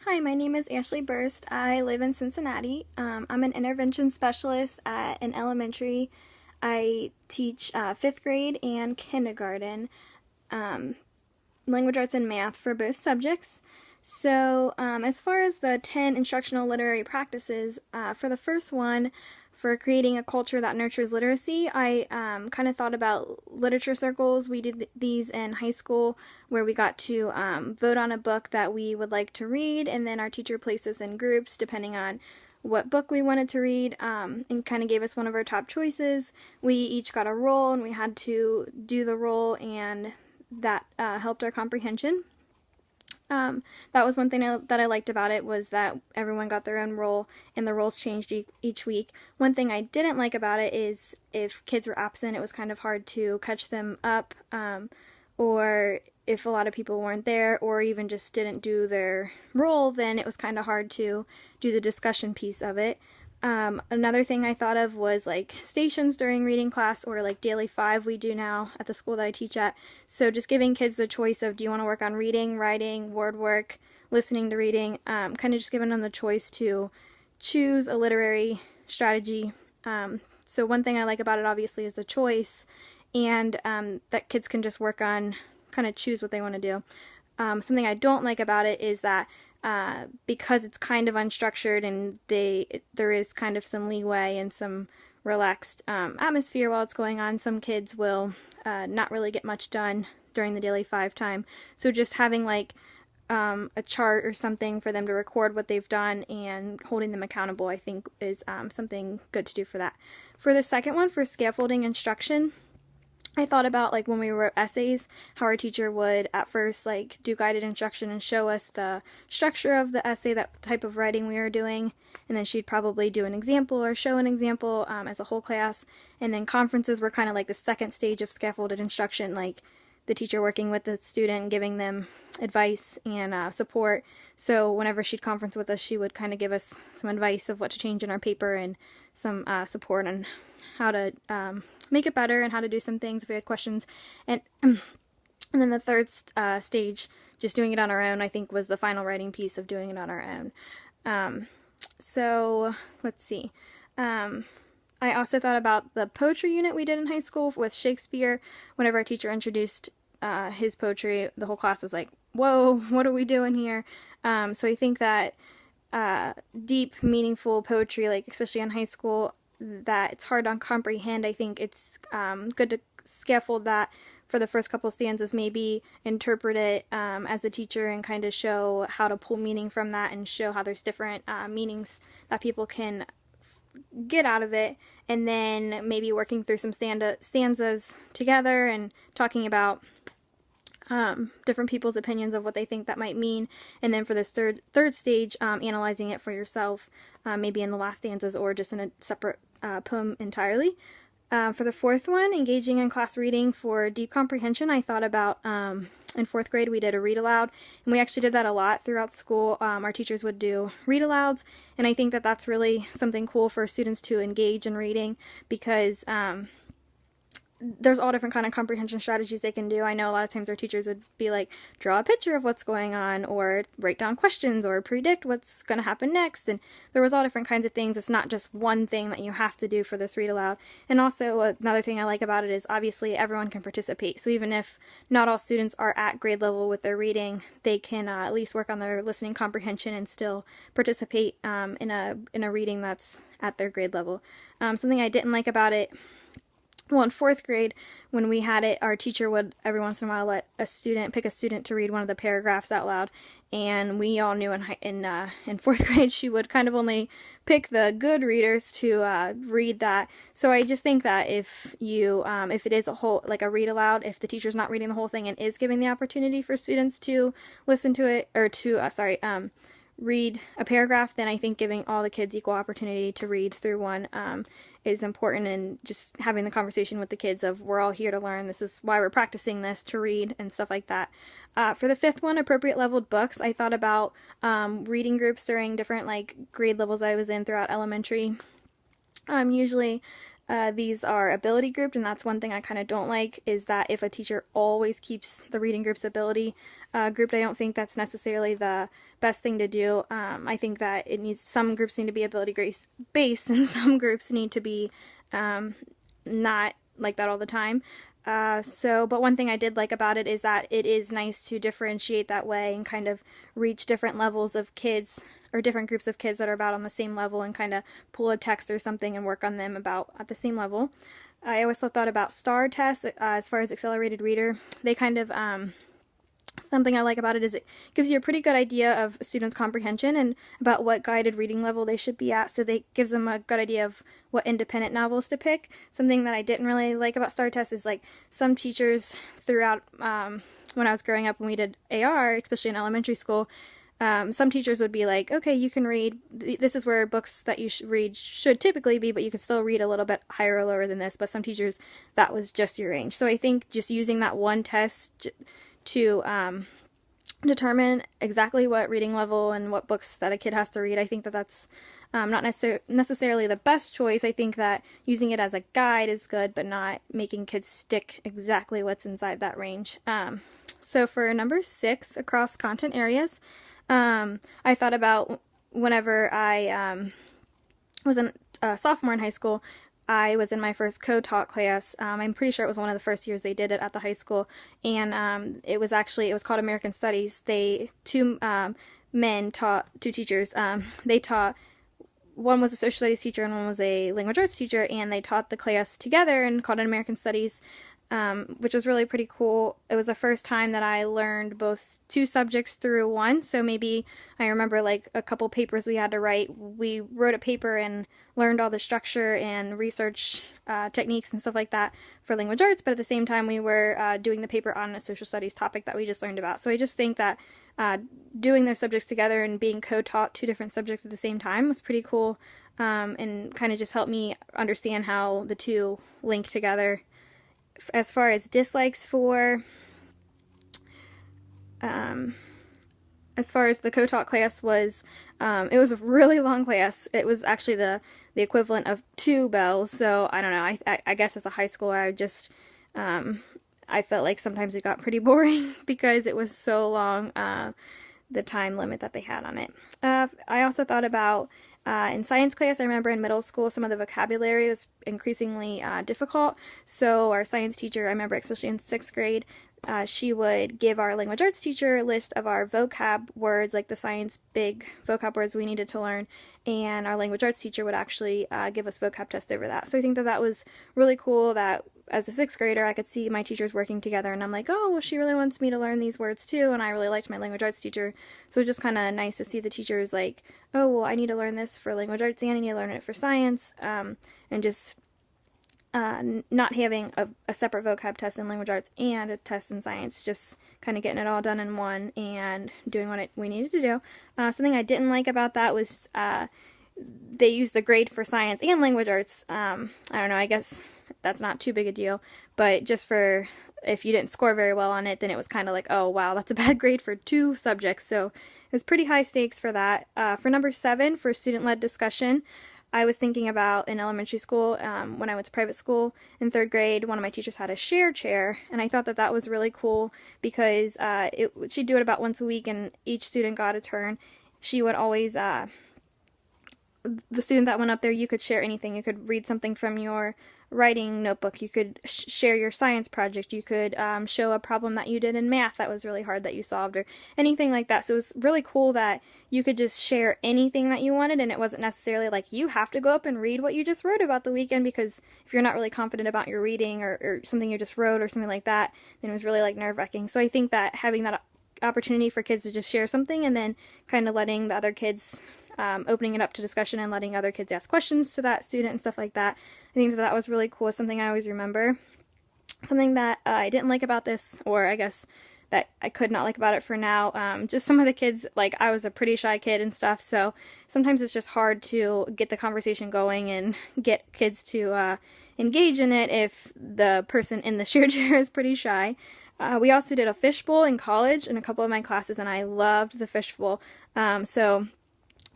Hi, my name is Ashley Burst. I live in Cincinnati. I'm an intervention specialist at an elementary. I teach fifth grade and kindergarten, um, language arts and math for both subjects. So, as far as the 10 instructional literary practices, for the first one, for creating a culture that nurtures literacy, I kind of thought about literature circles. We did these in high school where we got to vote on a book that we would like to read, and then our teacher placed us in groups depending on what book we wanted to read, and kind of gave us one of our top choices. We each got a role, and we had to do the role, and that helped our comprehension. That was one thing that I liked about it, was that everyone got their own role and the roles changed each week. One thing I didn't like about it is if kids were absent, it was kind of hard to catch them up, or if a lot of people weren't there or even just didn't do their role, then it was kind of hard to do the discussion piece of it. Another thing I thought of was like stations during reading class, or like daily 5 we do now at the school that I teach at. So just giving kids the choice of, do you want to work on reading, writing, word work, listening to reading, kind of just giving them the choice to choose a literary strategy. So one thing I like about it obviously is the choice, and that kids can just work on, kind of choose what they want to do. Something I don't like about it is that because it's kind of unstructured and there is kind of some leeway and some relaxed atmosphere while it's going on, some kids will not really get much done during the daily 5 time. So just having like a chart or something for them to record what they've done and holding them accountable, I think is something good to do for that. For the second one, for scaffolding instruction, I thought about like when we wrote essays, how our teacher would at first like do guided instruction and show us the structure of the essay, that type of writing we were doing, and then she'd probably do an example or show an example as a whole class. And then conferences were kind of like the second stage of scaffolded instruction, like the teacher working with the student, giving them advice and support. So whenever she'd conference with us, she would kind of give us some advice of what to change in our paper and some support on how to make it better and how to do some things if we had questions. And and then the third stage, just doing it on our own, I think was the final writing piece of doing it on our own. So let's see. I also thought about the poetry unit we did in high school with Shakespeare. Whenever our teacher introduced his poetry, the whole class was like, whoa, what are we doing here? So I think that deep, meaningful poetry, like especially in high school, that it's hard to comprehend. I think it's good to scaffold that for the first couple stanzas, maybe interpret it as a teacher and kind of show how to pull meaning from that and show how there's different meanings that people can get out of it, and then maybe working through some stanzas together and talking about different people's opinions of what they think that might mean. And then for this third stage, analyzing it for yourself, maybe in the last stanzas or just in a separate poem entirely. For the fourth one, engaging in class reading for deep comprehension, I thought about in 4th grade we did a read aloud, and we actually did that a lot throughout school. Our teachers would do read alouds, and I think that that's really something cool for students to engage in reading, because there's all different kind of comprehension strategies they can do. I know a lot of times our teachers would be like, draw a picture of what's going on, or write down questions, or predict what's going to happen next. And there was all different kinds of things. It's not just one thing that you have to do for this read aloud. And also another thing I like about it is obviously everyone can participate. So even if not all students are at grade level with their reading, they can at least work on their listening comprehension and still participate in a reading that's at their grade level. Something I didn't like about it, well, in 4th grade, when we had it, our teacher would every once in a while let pick a student to read one of the paragraphs out loud, and we all knew in 4th grade she would kind of only pick the good readers to read that. So I just think that if it is a whole, like a read aloud, if the teacher's not reading the whole thing and is giving the opportunity for students to listen to it, or to read a paragraph, then I think giving all the kids equal opportunity to read through one is important, and just having the conversation with the kids of, we're all here to learn, this is why we're practicing this, to read and stuff like that. For the 5th one, appropriate leveled books, I thought about reading groups during different like grade levels I was in throughout elementary. Usually These are ability grouped, and that's one thing I kind of don't like, is that if a teacher always keeps the reading groups ability grouped, I don't think that's necessarily the best thing to do. I think that some groups need to be ability based, and some groups need to be not like that all the time. But one thing I did like about it is that it is nice to differentiate that way and kind of reach different levels of kids, or different groups of kids that are about on the same level, and kind of pull a text or something and work on them about at the same level. I always thought about STAR tests as far as accelerated reader. They kind of, something I like about it is it gives you a pretty good idea of students' comprehension and about what guided reading level they should be at, so it gives them a good idea of what independent novels to pick. Something that I didn't really like about STAR tests is like some teachers throughout, when I was growing up, when we did AR, especially in elementary school, some teachers would be like, okay, you can read, this is where books that you should read should typically be, but you could still read a little bit higher or lower than this. But some teachers, that was just your range. So I think just using that one test to determine exactly what reading level and what books that a kid has to read, I think that that's not necessarily the best choice. I think that using it as a guide is good, but not making kids stick exactly what's inside that range. So for number 6, across content areas, I thought about whenever I was a sophomore in high school, I was in my first co-taught class. I'm pretty sure it was one of the first years they did it at the high school, and it was called American Studies. Two men taught, two teachers. They taught, one was a social studies teacher and one was a language arts teacher, and they taught the class together and called it American Studies, which was really pretty cool. It was the first time that I learned both two subjects through one. So maybe I remember like a couple papers we had to write. We wrote a paper and learned all the structure and research techniques and stuff like that for language arts, but at the same time we were doing the paper on a social studies topic that we just learned about. So I just think that doing those subjects together and being co-taught two different subjects at the same time was pretty cool, and kind of just helped me understand how the two link together. As far as dislikes for, as far as the co-taught class was, it was a really long class. It was actually the equivalent of 2 bells, so I don't know, I guess as a high schooler I just, I felt like sometimes it got pretty boring because it was so long, the time limit that they had on it. I also thought about, in science class, I remember in middle school some of the vocabulary was increasingly difficult, so our science teacher, I remember especially in 6th grade, she would give our language arts teacher a list of our vocab words, like the science big vocab words we needed to learn, and our language arts teacher would actually give us vocab tests over that. So I think that that was really cool that as a 6th grader I could see my teachers working together, and I'm like, oh, well, she really wants me to learn these words too, and I really liked my language arts teacher. So it was just kind of nice to see the teachers like, oh, well, I need to learn this for language arts and I need to learn it for science, and just not having a separate vocab test in language arts and a test in science, just kind of getting it all done in one and doing what we needed to do. Something I didn't like about that was they used the grade for science and language arts. I don't know, I guess that's not too big a deal, but just for if you didn't score very well on it, then it was kind of like, oh wow, that's a bad grade for 2 subjects. So it was pretty high stakes for that. For number 7, for student-led discussion, I was thinking about in elementary school, when I went to private school in 3rd grade, one of my teachers had a share chair, and I thought that that was really cool because she'd do it about once a week and each student got a turn. She would always, the student that went up there, you could share anything. You could read something from your writing notebook, you could share your science project, you could show a problem that you did in math that was really hard that you solved, or anything like that. So it was really cool that you could just share anything that you wanted, and it wasn't necessarily like you have to go up and read what you just wrote about the weekend, because if you're not really confident about your reading or something you just wrote or something like that, then it was really like nerve-wracking. So I think that having that opportunity for kids to just share something and then kind of letting the other kids, opening it up to discussion and letting other kids ask questions to that student and stuff like that, I think that that was really cool. Something I always remember. Something that I didn't like about this, or I guess that I could not like about it for now, just some of the kids, like I was a pretty shy kid and stuff, so sometimes it's just hard to get the conversation going and get kids to engage in it if the person in the share chair is pretty shy. We also did a fishbowl in college in a couple of my classes, and I loved the fishbowl. So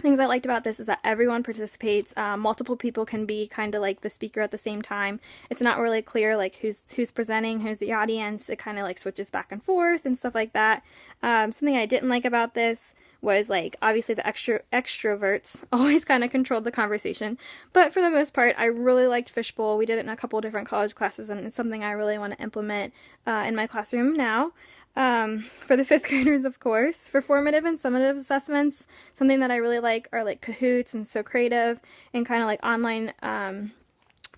things I liked about this is that everyone participates. Multiple people can be kind of like the speaker at the same time. It's not really clear like who's presenting, who's the audience. It kind of like switches back and forth and stuff like that. Something I didn't like about this was like obviously the extroverts always kind of controlled the conversation, but for the most part I really liked Fishbowl. We did it in a couple different college classes, and it's something I really want to implement in my classroom now. For the 5th graders, of course. For formative and summative assessments, something that I really like are like Kahoots and So Creative, and kind of like online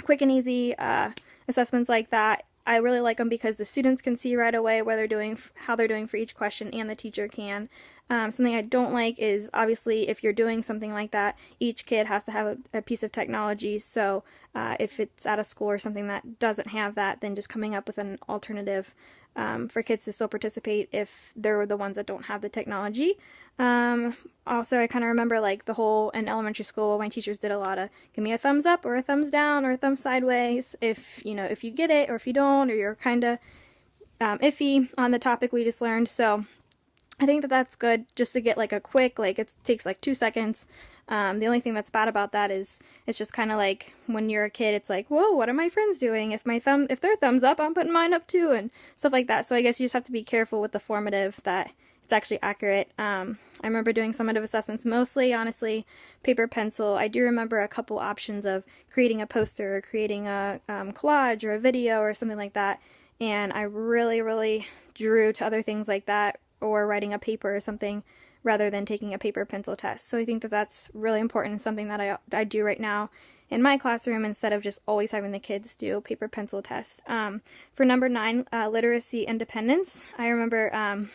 quick and easy assessments like that. I really like them because the students can see right away what they're doing, how they're doing for each question, and the teacher can. Something I don't like is obviously if you're doing something like that, each kid has to have a piece of technology. So if it's at a school or something that doesn't have that, then just coming up with an alternative for kids to still participate if they're the ones that don't have the technology. Also, I kind of remember like the whole in elementary school, my teachers did a lot of give me a thumbs up or a thumbs down or a thumb sideways if you get it, or if you don't, or you're kind of iffy on the topic we just learned. So I think that that's good just to get like a quick, like it takes like 2 seconds. The only thing that's bad about that is it's just kind of like when you're a kid, it's like, whoa, what are my friends doing? If their thumbs up, I'm putting mine up too, and stuff like that. So I guess you just have to be careful with the formative that it's actually accurate. I remember doing summative assessments mostly, honestly, paper, pencil. I do remember a couple options of creating a poster or creating a collage or a video or something like that. And I really, really drew to other things like that, or writing a paper or something, rather than taking a paper pencil test. So I think that that's really important and something that I do right now in my classroom, instead of just always having the kids do paper pencil tests. For number 9, literacy independence, I remember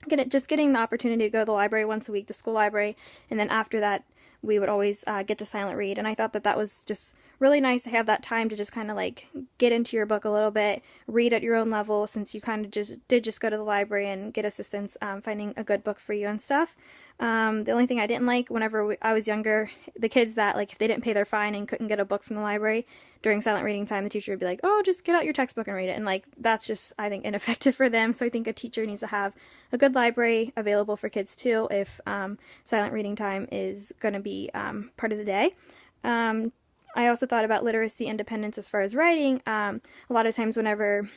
getting the opportunity to go to the library once a week, the school library, and then after that we would always get to silent read, and I thought that that was just really nice to have that time to just kind of like get into your book a little bit, read at your own level, since you kind of just go to the library and get assistance finding a good book for you and stuff. The only thing I didn't like whenever I was younger, the kids that like if they didn't pay their fine and couldn't get a book from the library during silent reading time, the teacher would be like, oh, just get out your textbook and read it, and like that's just, I think, ineffective for them. So I think a teacher needs to have a good library available for kids too if silent reading time is going to be part of the day. I also thought about literacy independence as far as writing. A lot of times whenever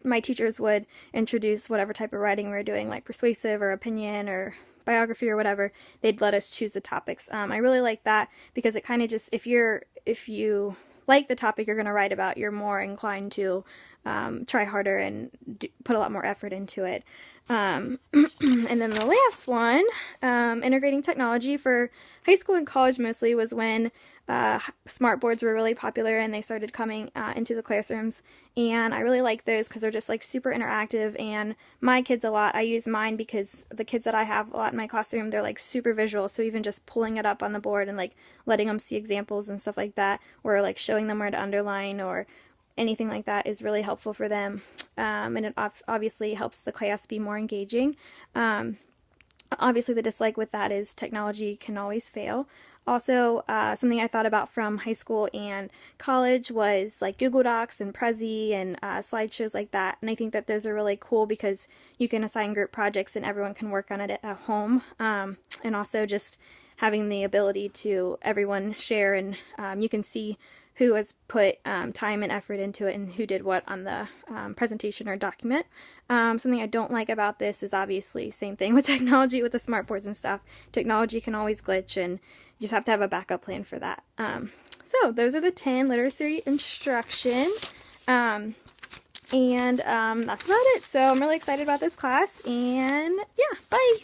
my teachers would introduce whatever type of writing we were doing, like persuasive or opinion or biography or whatever, they'd let us choose the topics. I really like that because it kind of just, if you like the topic you're going to write about, you're more inclined to try harder and put a lot more effort into it. And then the last one, integrating technology for high school and college mostly, was when smart boards were really popular and they started coming into the classrooms, and I really like those because they're just like super interactive, and my kids a lot, I use mine because the kids that I have a lot in my classroom, they're like super visual, so even just pulling it up on the board and like letting them see examples and stuff like that, or like showing them where to underline or anything like that is really helpful for them, and it obviously helps the class be more engaging. Obviously the dislike with that is technology can always fail. Also, something I thought about from high school and college was like Google Docs and Prezi and slideshows like that, and I think that those are really cool because you can assign group projects and everyone can work on it at home, and also just having the ability to everyone share, and you can see who has put time and effort into it and who did what on the presentation or document. Something I don't like about this is obviously same thing with technology with the smart boards and stuff. Technology can always glitch, and you just have to have a backup plan for that. So those are the 10 literacy instruction. And that's about it. So I'm really excited about this class, and yeah, bye!